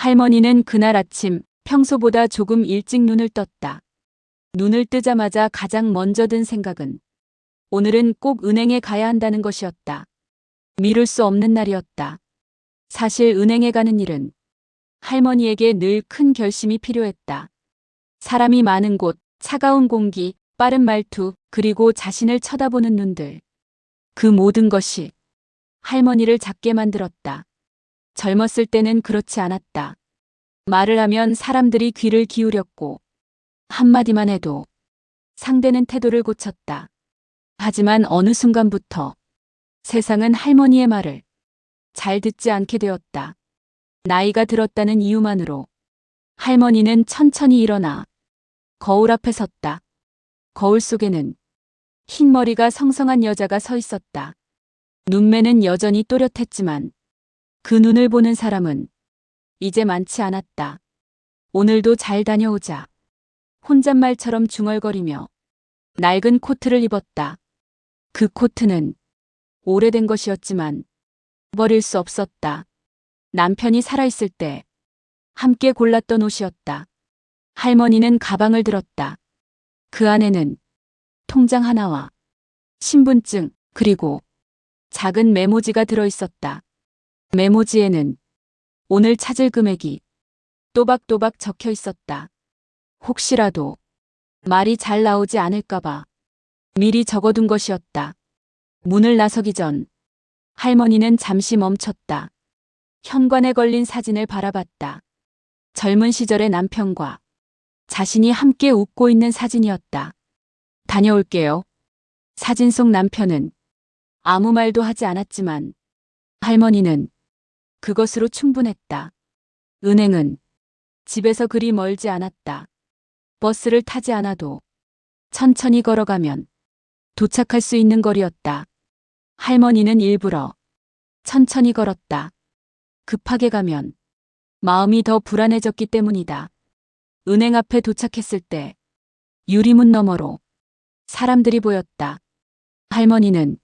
할머니는 그날 아침 평소보다 조금 일찍 눈을 떴다. 눈을 뜨자마자 가장 먼저 든 생각은 오늘은 꼭 은행에 가야 한다는 것이었다. 미룰 수 없는 날이었다. 사실 은행에 가는 일은 할머니에게 늘 큰 결심이 필요했다. 사람이 많은 곳, 차가운 공기, 빠른 말투, 그리고 자신을 쳐다보는 눈들. 그 모든 것이 할머니를 작게 만들었다. 젊었을 때는 그렇지 않았다. 말을 하면 사람들이 귀를 기울였고 한마디만 해도 상대는 태도를 고쳤다. 하지만 어느 순간부터 세상은 할머니의 말을 잘 듣지 않게 되었다. 나이가 들었다는 이유만으로 할머니는 천천히 일어나 거울 앞에 섰다. 거울 속에는 흰 머리가 성성한 여자가 서 있었다. 눈매는 여전히 또렷했지만 그 눈을 보는 사람은 이제 많지 않았다. 오늘도 잘 다녀오자. 혼잣말처럼 중얼거리며 낡은 코트를 입었다. 그 코트는 오래된 것이었지만 버릴 수 없었다. 남편이 살아있을 때 함께 골랐던 옷이었다. 할머니는 가방을 들었다. 그 안에는 통장 하나와 신분증 그리고 작은 메모지가 들어있었다. 메모지에는 오늘 찾을 금액이 또박또박 적혀 있었다. 혹시라도 말이 잘 나오지 않을까봐 미리 적어둔 것이었다. 문을 나서기 전 할머니는 잠시 멈췄다. 현관에 걸린 사진을 바라봤다. 젊은 시절의 남편과 자신이 함께 웃고 있는 사진이었다. 다녀올게요. 사진 속 남편은 아무 말도 하지 않았지만 할머니는 그것으로 충분했다. 은행은 집에서 그리 멀지 않았다. 버스를 타지 않아도 천천히 걸어가면 도착할 수 있는 거리였다. 할머니는 일부러 천천히 걸었다. 급하게 가면 마음이 더 불안해졌기 때문이다. 은행 앞에 도착했을 때 유리문 너머로 사람들이 보였다. 할머니는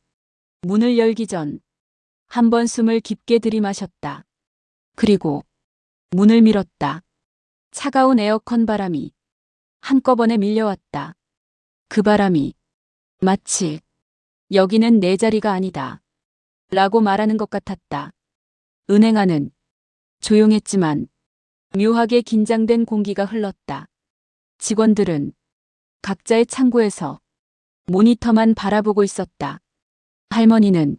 문을 열기 전 한 번 숨을 깊게 들이마셨다. 그리고 문을 밀었다. 차가운 에어컨 바람이 한꺼번에 밀려왔다. 그 바람이 마치 여기는 내 자리가 아니다 라고 말하는 것 같았다. 은행 안은 조용했지만 묘하게 긴장된 공기가 흘렀다. 직원들은 각자의 창구에서 모니터만 바라보고 있었다. 할머니는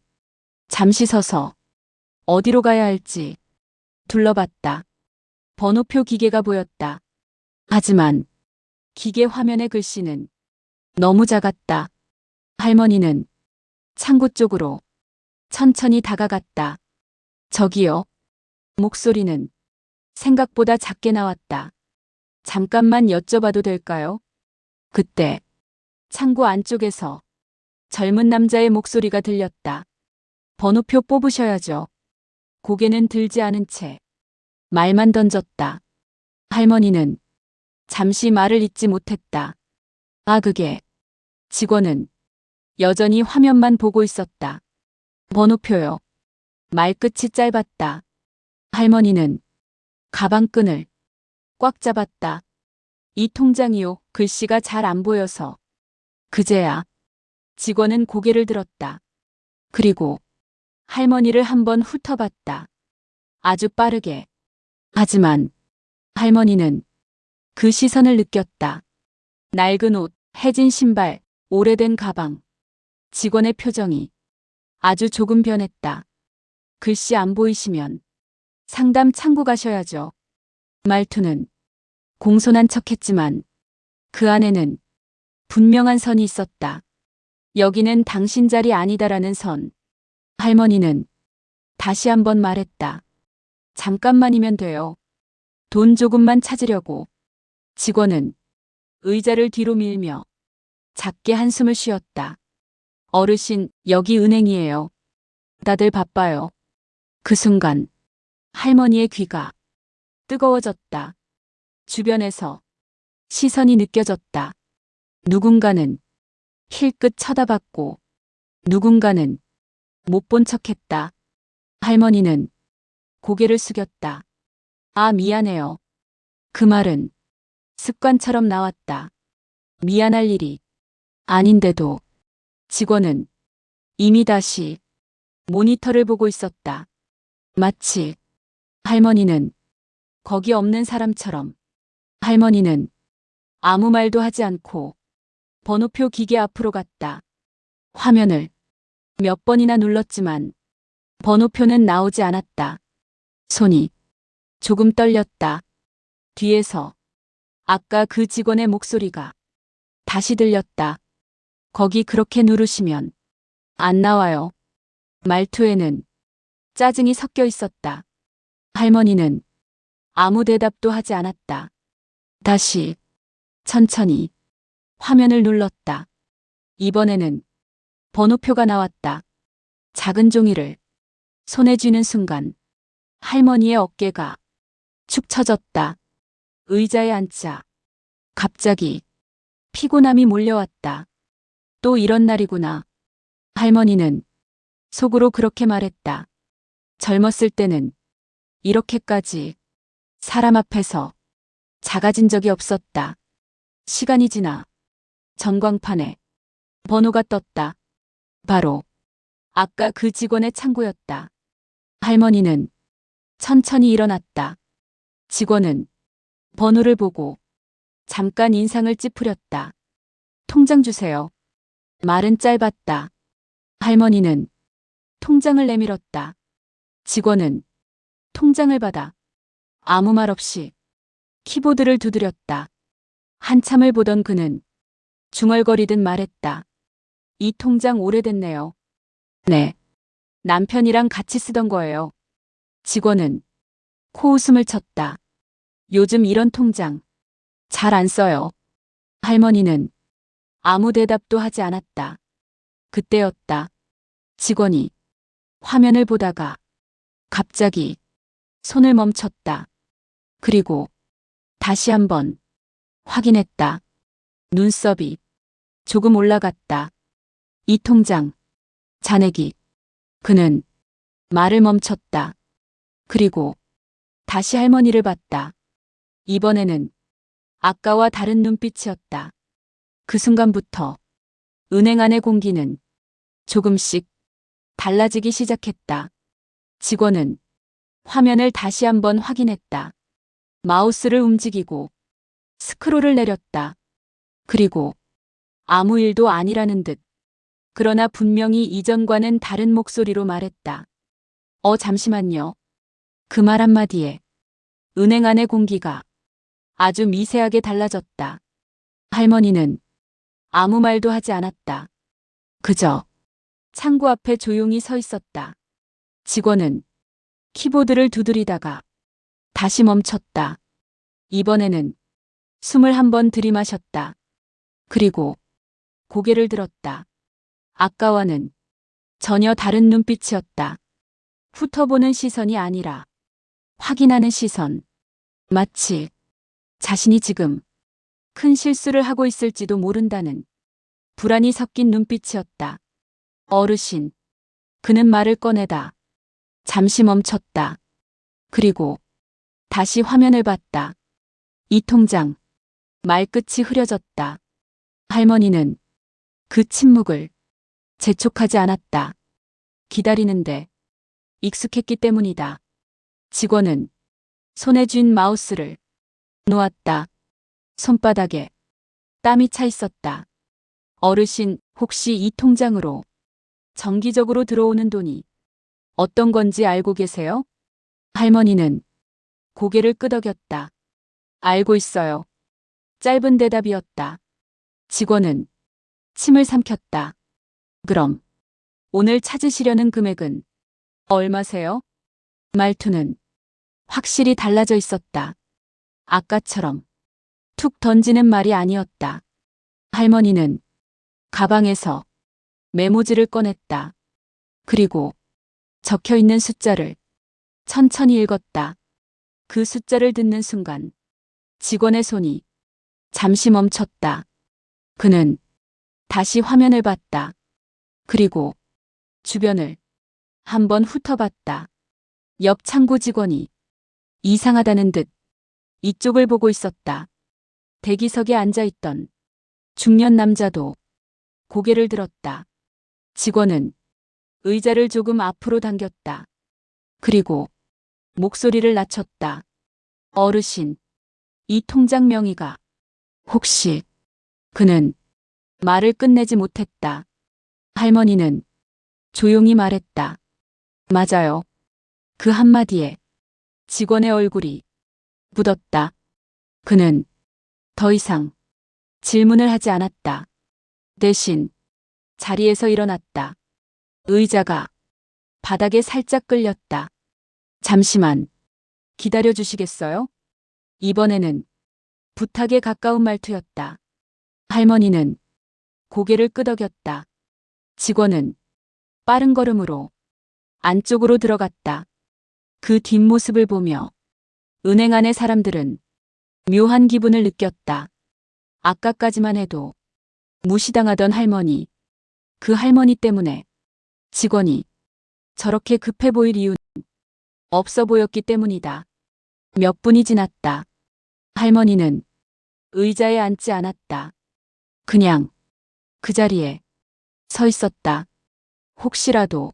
잠시 서서 어디로 가야 할지 둘러봤다. 번호표 기계가 보였다. 하지만 기계 화면의 글씨는 너무 작았다. 할머니는 창구 쪽으로 천천히 다가갔다. 저기요. 목소리는 생각보다 작게 나왔다. 잠깐만 여쭤봐도 될까요? 그때 창구 안쪽에서 젊은 남자의 목소리가 들렸다. 번호표 뽑으셔야죠. 고개는 들지 않은 채 말만 던졌다. 할머니는 잠시 말을 잇지 못했다. 아, 그게. 직원은 여전히 화면만 보고 있었다. 번호표요. 말끝이 짧았다. 할머니는 가방끈을 꽉 잡았다. 이 통장이요. 글씨가 잘 안 보여서. 그제야 직원은 고개를 들었다. 그리고 할머니를 한번 훑어봤다. 아주 빠르게. 하지만 할머니는 그 시선을 느꼈다. 낡은 옷, 해진 신발, 오래된 가방. 직원의 표정이 아주 조금 변했다. 글씨 안 보이시면 상담 창구 가셔야죠. 말투는 공손한 척했지만 그 안에는 분명한 선이 있었다. 여기는 당신 자리 아니다라는 선. 할머니는 다시 한번 말했다. 잠깐만이면 돼요. 돈 조금만 찾으려고. 직원은 의자를 뒤로 밀며 작게 한숨을 쉬었다. 어르신, 여기 은행이에요. 다들 바빠요. 그 순간 할머니의 귀가 뜨거워졌다. 주변에서 시선이 느껴졌다. 누군가는 힐끗 쳐다봤고 누군가는 못 본 척했다. 할머니는 고개를 숙였다. 아, 미안해요. 그 말은 습관처럼 나왔다. 미안할 일이 아닌데도 직원은 이미 다시 모니터를 보고 있었다. 마치 할머니는 거기 없는 사람처럼. 할머니는 아무 말도 하지 않고 번호표 기계 앞으로 갔다. 화면을 몇 번이나 눌렀지만 번호표는 나오지 않았다. 손이 조금 떨렸다. 뒤에서 아까 그 직원의 목소리가 다시 들렸다. 거기 그렇게 누르시면 안 나와요. 말투에는 짜증이 섞여 있었다. 할머니는 아무 대답도 하지 않았다. 다시 천천히 화면을 눌렀다. 이번에는 번호표가 나왔다. 작은 종이를 손에 쥐는 순간 할머니의 어깨가 축 처졌다. 의자에 앉자 갑자기 피곤함이 몰려왔다. 또 이런 날이구나. 할머니는 속으로 그렇게 말했다. 젊었을 때는 이렇게까지 사람 앞에서 작아진 적이 없었다. 시간이 지나 전광판에 번호가 떴다. 바로 아까 그 직원의 창구였다. 할머니는 천천히 일어났다. 직원은 번호를 보고 잠깐 인상을 찌푸렸다. 통장 주세요. 말은 짧았다. 할머니는 통장을 내밀었다. 직원은 통장을 받아 아무 말 없이 키보드를 두드렸다. 한참을 보던 그는 중얼거리듯 말했다. 이 통장 오래됐네요. 네. 남편이랑 같이 쓰던 거예요. 직원은 코웃음을 쳤다. 요즘 이런 통장 잘 안 써요. 할머니는 아무 대답도 하지 않았다. 그때였다. 직원이 화면을 보다가 갑자기 손을 멈췄다. 그리고 다시 한번 확인했다. 눈썹이 조금 올라갔다. 이 통장 잔액이. 그는 말을 멈췄다. 그리고 다시 할머니를 봤다. 이번에는 아까와 다른 눈빛이었다. 그 순간부터 은행 안의 공기는 조금씩 달라지기 시작했다. 직원은 화면을 다시 한번 확인했다. 마우스를 움직이고 스크롤을 내렸다. 그리고 아무 일도 아니라는 듯, 그러나 분명히 이전과는 다른 목소리로 말했다. 잠시만요. 그 말 한마디에 은행 안의 공기가 아주 미세하게 달라졌다. 할머니는 아무 말도 하지 않았다. 그저 창구 앞에 조용히 서 있었다. 직원은 키보드를 두드리다가 다시 멈췄다. 이번에는 숨을 한 번 들이마셨다. 그리고 고개를 들었다. 아까와는 전혀 다른 눈빛이었다. 훑어보는 시선이 아니라 확인하는 시선. 마치 자신이 지금 큰 실수를 하고 있을지도 모른다는 불안이 섞인 눈빛이었다. 어르신. 그는 말을 꺼내다 잠시 멈췄다. 그리고 다시 화면을 봤다. 이 통장. 말끝이 흐려졌다. 할머니는 그 침묵을 재촉하지 않았다. 기다리는데 익숙했기 때문이다. 직원은 손에 쥔 마우스를 놓았다. 손바닥에 땀이 차 있었다. 어르신, 혹시 이 통장으로 정기적으로 들어오는 돈이 어떤 건지 알고 계세요? 할머니는 고개를 끄덕였다. 알고 있어요. 짧은 대답이었다. 직원은 침을 삼켰다. 그럼 오늘 찾으시려는 금액은 얼마세요? 말투는 확실히 달라져 있었다. 아까처럼 툭 던지는 말이 아니었다. 할머니는 가방에서 메모지를 꺼냈다. 그리고 적혀 있는 숫자를 천천히 읽었다. 그 숫자를 듣는 순간 직원의 손이 잠시 멈췄다. 그는 다시 화면을 봤다. 그리고 주변을 한번 훑어봤다. 옆 창구 직원이 이상하다는 듯 이쪽을 보고 있었다. 대기석에 앉아있던 중년 남자도 고개를 들었다. 직원은 의자를 조금 앞으로 당겼다. 그리고 목소리를 낮췄다. 어르신, 이 통장 명의가 혹시 그는 말을 끝내지 못했다. 할머니는 조용히 말했다. 맞아요. 그 한마디에 직원의 얼굴이 굳었다. 그는 더 이상 질문을 하지 않았다. 대신 자리에서 일어났다. 의자가 바닥에 살짝 끌렸다. 잠시만 기다려 주시겠어요? 이번에는 부탁에 가까운 말투였다. 할머니는 고개를 끄덕였다. 직원은 빠른 걸음으로 안쪽으로 들어갔다. 그 뒷모습을 보며 은행 안의 사람들은 묘한 기분을 느꼈다. 아까까지만 해도 무시당하던 할머니, 그 할머니 때문에 직원이 저렇게 급해 보일 이유는 없어 보였기 때문이다. 몇 분이 지났다. 할머니는 의자에 앉지 않았다. 그냥 그 자리에 서 있었다. 혹시라도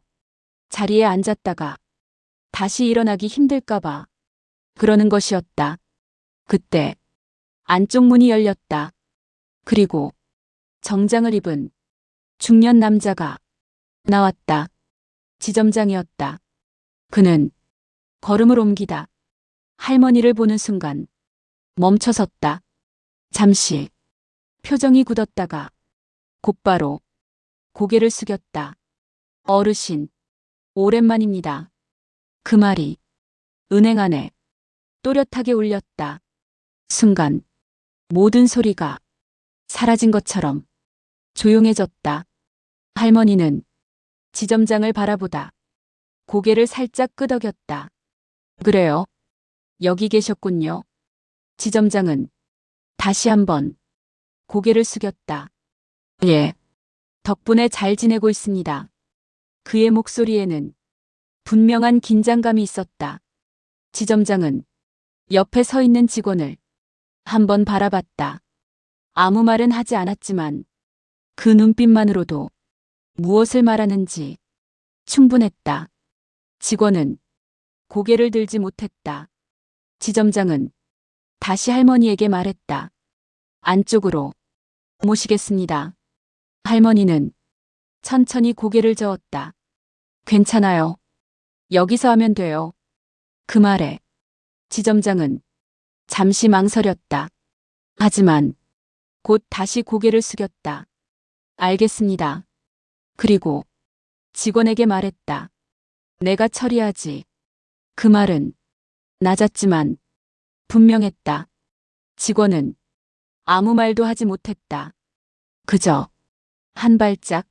자리에 앉았다가 다시 일어나기 힘들까봐 그러는 것이었다. 그때 안쪽 문이 열렸다. 그리고 정장을 입은 중년 남자가 나왔다. 지점장이었다. 그는 걸음을 옮기다 할머니를 보는 순간 멈춰섰다. 잠시 표정이 굳었다가 곧바로 고개를 숙였다. 어르신, 오랜만입니다. 그 말이 은행 안에 또렷하게 울렸다. 순간 모든 소리가 사라진 것처럼 조용해졌다. 할머니는 지점장을 바라보다 고개를 살짝 끄덕였다. 그래요. 여기 계셨군요. 지점장은 다시 한번 고개를 숙였다. 예. 덕분에 잘 지내고 있습니다. 그의 목소리에는 분명한 긴장감이 있었다. 지점장은 옆에 서 있는 직원을 한번 바라봤다. 아무 말은 하지 않았지만 그 눈빛만으로도 무엇을 말하는지 충분했다. 직원은 고개를 들지 못했다. 지점장은 다시 할머니에게 말했다. 안쪽으로 모시겠습니다. 할머니는 천천히 고개를 저었다. 괜찮아요. 여기서 하면 돼요. 그 말에 지점장은 잠시 망설였다. 하지만 곧 다시 고개를 숙였다. 알겠습니다. 그리고 직원에게 말했다. 내가 처리하지. 그 말은 낮았지만 분명했다. 직원은 아무 말도 하지 못했다. 그저 한 발짝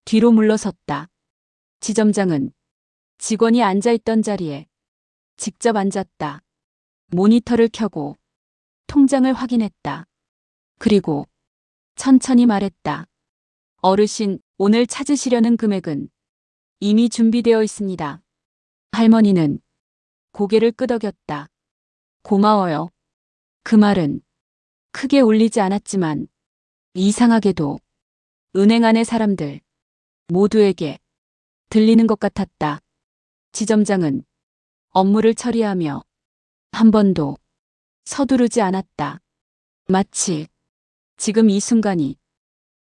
뒤로 물러섰다. 지점장은 직원이 앉아있던 자리에 직접 앉았다. 모니터를 켜고 통장을 확인했다. 그리고 천천히 말했다. 어르신, 오늘 찾으시려는 금액은 이미 준비되어 있습니다. 할머니는 고개를 끄덕였다. 고마워요. 그 말은 크게 울리지 않았지만 이상하게도 은행 안의 사람들 모두에게 들리는 것 같았다. 지점장은 업무를 처리하며 한 번도 서두르지 않았다. 마치 지금 이 순간이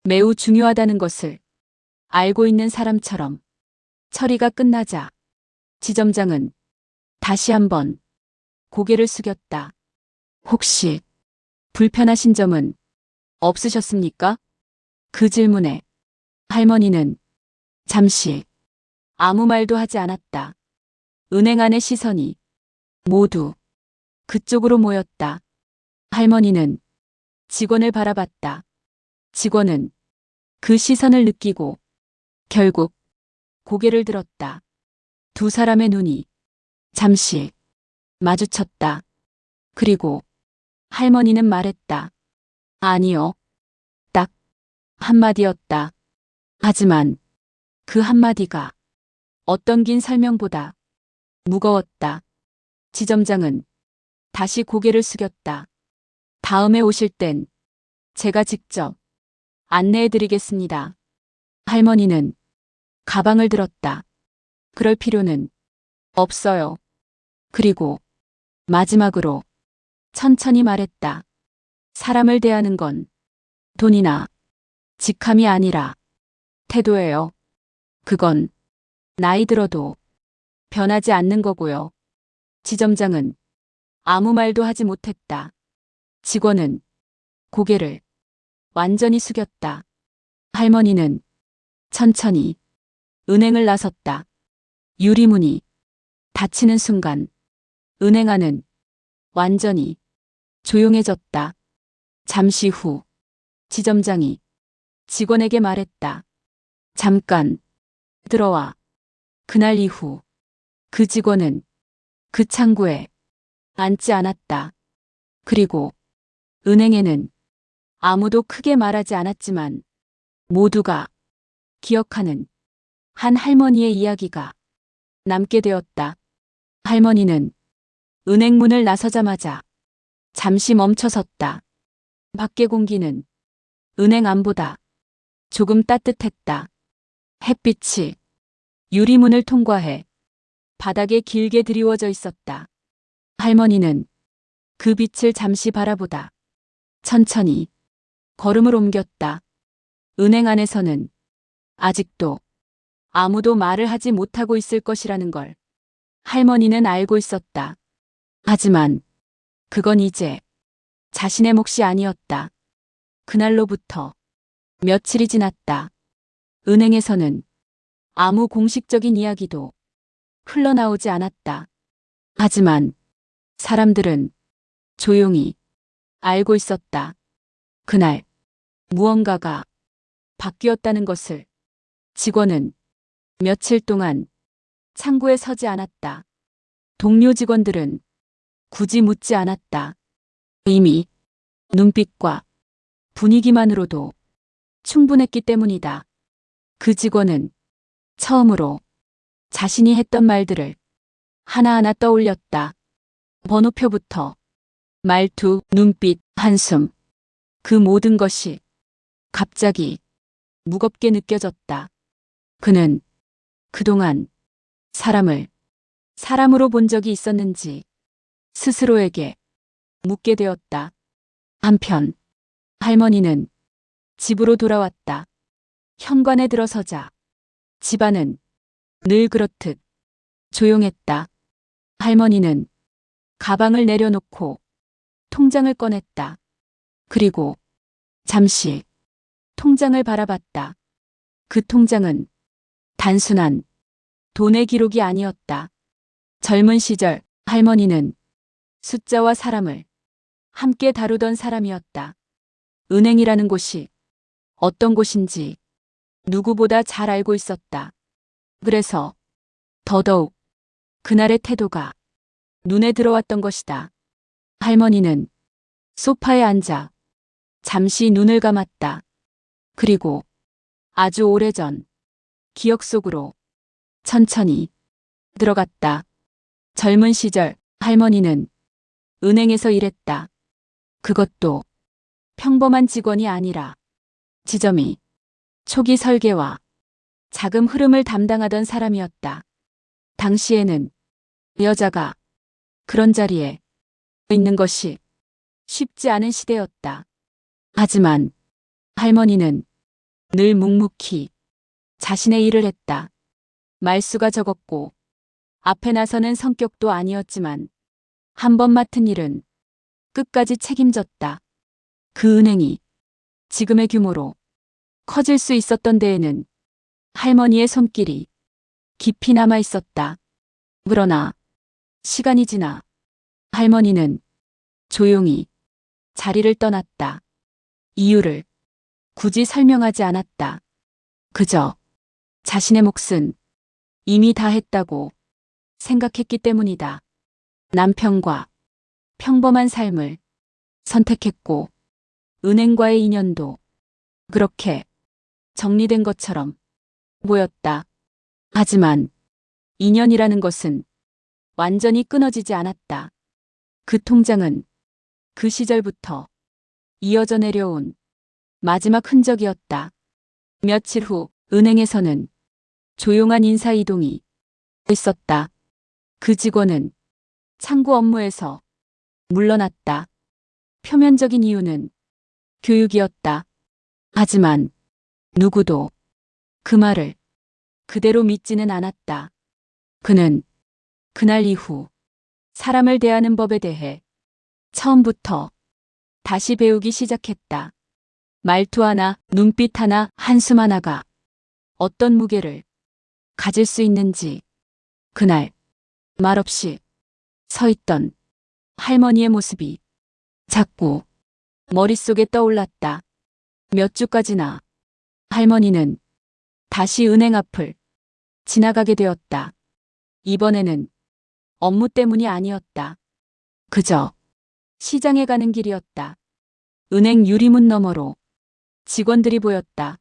매우 중요하다는 것을 알고 있는 사람처럼. 처리가 끝나자 지점장은 다시 한번 고개를 숙였다. 혹시 불편하신 점은 없으셨습니까? 그 질문에 할머니는 잠시 아무 말도 하지 않았다. 은행 안의 시선이 모두 그쪽으로 모였다. 할머니는 직원을 바라봤다. 직원은 그 시선을 느끼고 결국 고개를 들었다. 두 사람의 눈이 잠시 마주쳤다. 그리고 할머니는 말했다. 아니요. 딱 한마디였다. 하지만 그 한마디가 어떤 긴 설명보다 무거웠다. 지점장은 다시 고개를 숙였다. 다음에 오실 땐 제가 직접 안내해 드리겠습니다. 할머니는 가방을 들었다. 그럴 필요는 없어요. 그리고 마지막으로 천천히 말했다. 사람을 대하는 건 돈이나 직함이 아니라 태도예요. 그건 나이 들어도 변하지 않는 거고요. 지점장은 아무 말도 하지 못했다. 직원은 고개를 완전히 숙였다. 할머니는 천천히 은행을 나섰다. 유리문이 닫히는 순간 은행 안은 완전히 조용해졌다. 잠시 후 지점장이 직원에게 말했다. 잠깐 들어와. 그날 이후 그 직원은 그 창구에 앉지 않았다. 그리고 은행에는 아무도 크게 말하지 않았지만 모두가 기억하는 한 할머니의 이야기가 남게 되었다. 할머니는 은행 문을 나서자마자 잠시 멈춰섰다. 밖의 공기는 은행 안보다 조금 따뜻했다. 햇빛이 유리문을 통과해 바닥에 길게 드리워져 있었다. 할머니는 그 빛을 잠시 바라보다 천천히 걸음을 옮겼다. 은행 안에서는 아직도 아무도 말을 하지 못하고 있을 것이라는 걸 할머니는 알고 있었다. 하지만 그건 이제 자신의 몫이 아니었다. 그날로부터 며칠이 지났다. 은행에서는 아무 공식적인 이야기도 흘러나오지 않았다. 하지만 사람들은 조용히 알고 있었다. 그날 무언가가 바뀌었다는 것을. 직원은 며칠 동안 창구에 서지 않았다. 동료 직원들은 굳이 묻지 않았다. 이미 눈빛과 분위기만으로도 충분했기 때문이다. 그 직원은 처음으로 자신이 했던 말들을 하나하나 떠올렸다. 번호표부터 말투, 눈빛, 한숨. 그 모든 것이 갑자기 무겁게 느껴졌다. 그는 그동안 사람을 사람으로 본 적이 있었는지 스스로에게 묻게 되었다. 한편 할머니는 집으로 돌아왔다. 현관에 들어서자 집안은 늘 그렇듯 조용했다. 할머니는 가방을 내려놓고 통장을 꺼냈다. 그리고 잠시 통장을 바라봤다. 그 통장은 단순한 돈의 기록이 아니었다. 젊은 시절 할머니는 숫자와 사람을 함께 다루던 사람이었다. 은행이라는 곳이 어떤 곳인지 누구보다 잘 알고 있었다. 그래서 더더욱 그날의 태도가 눈에 들어왔던 것이다. 할머니는 소파에 앉아 잠시 눈을 감았다. 그리고 아주 오래전 기억 속으로 천천히 들어갔다. 젊은 시절 할머니는 은행에서 일했다. 그것도 평범한 직원이 아니라 지점이 초기 설계와 자금 흐름을 담당하던 사람이었다. 당시에는 여자가 그런 자리에 있는 것이 쉽지 않은 시대였다. 하지만 할머니는 늘 묵묵히 자신의 일을 했다. 말수가 적었고 앞에 나서는 성격도 아니었지만 한 번 맡은 일은 끝까지 책임졌다. 그 은행이 지금의 규모로 커질 수 있었던 데에는 할머니의 손길이 깊이 남아 있었다. 그러나 시간이 지나 할머니는 조용히 자리를 떠났다. 이유를 굳이 설명하지 않았다. 그저 자신의 몫은 이미 다 했다고 생각했기 때문이다. 남편과 평범한 삶을 선택했고 은행과의 인연도 그렇게 정리된 것처럼 보였다. 하지만 인연이라는 것은 완전히 끊어지지 않았다. 그 통장은 그 시절부터 이어져 내려온 마지막 흔적이었다. 며칠 후 은행에서는 조용한 인사이동이 있었다. 그 직원은 창구 업무에서 물러났다. 표면적인 이유는 교육이었다. 하지만 누구도 그 말을 그대로 믿지는 않았다. 그는 그날 이후 사람을 대하는 법에 대해 처음부터 다시 배우기 시작했다. 말투 하나, 눈빛 하나, 한숨 하나가 어떤 무게를 가질 수 있는지. 그날 말없이 서 있던 할머니의 모습이 자꾸 머릿속에 떠올랐다. 몇 주까지나 할머니는 다시 은행 앞을 지나가게 되었다. 이번에는 업무 때문이 아니었다. 그저 시장에 가는 길이었다. 은행 유리문 너머로 직원들이 보였다.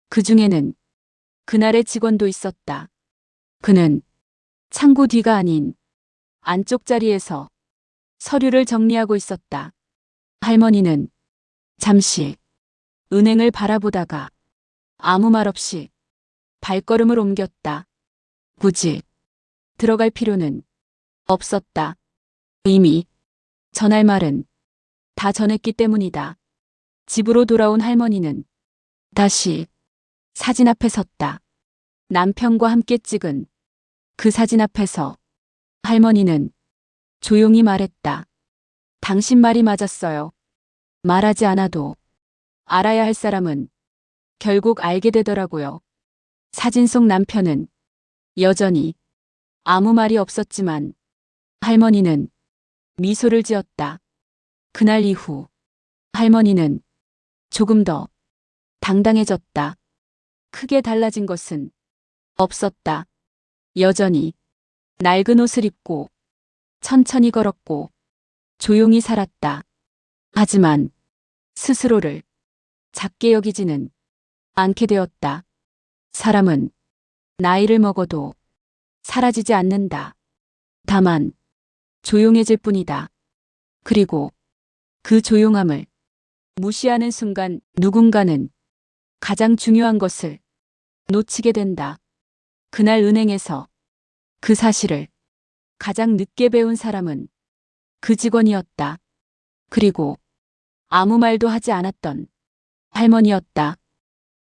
그 중에는 그날의 직원도 있었다. 그는 창구 뒤가 아닌 안쪽 자리에서 서류를 정리하고 있었다. 할머니는 잠시 은행을 바라보다가 아무 말 없이 발걸음을 옮겼다. 굳이 들어갈 필요는 없었다. 이미 전할 말은 다 전했기 때문이다. 집으로 돌아온 할머니는 다시 사진 앞에 섰다. 남편과 함께 찍은 그 사진 앞에서 할머니는 조용히 말했다. 당신 말이 맞았어요. 말하지 않아도 알아야 할 사람은 결국 알게 되더라고요. 사진 속 남편은 여전히 아무 말이 없었지만 할머니는 미소를 지었다. 그날 이후 할머니는 조금 더 당당해졌다. 크게 달라진 것은 없었다. 여전히 낡은 옷을 입고 천천히 걸었고 조용히 살았다. 하지만 스스로를 작게 여기지는 않게 되었다. 사람은 나이를 먹어도 사라지지 않는다. 다만 조용해질 뿐이다. 그리고 그 조용함을 무시하는 순간 누군가는 가장 중요한 것을 놓치게 된다. 그날 은행에서 그 사실을 가장 늦게 배운 사람은 그 직원이었다. 그리고 아무 말도 하지 않았던 할머니였다.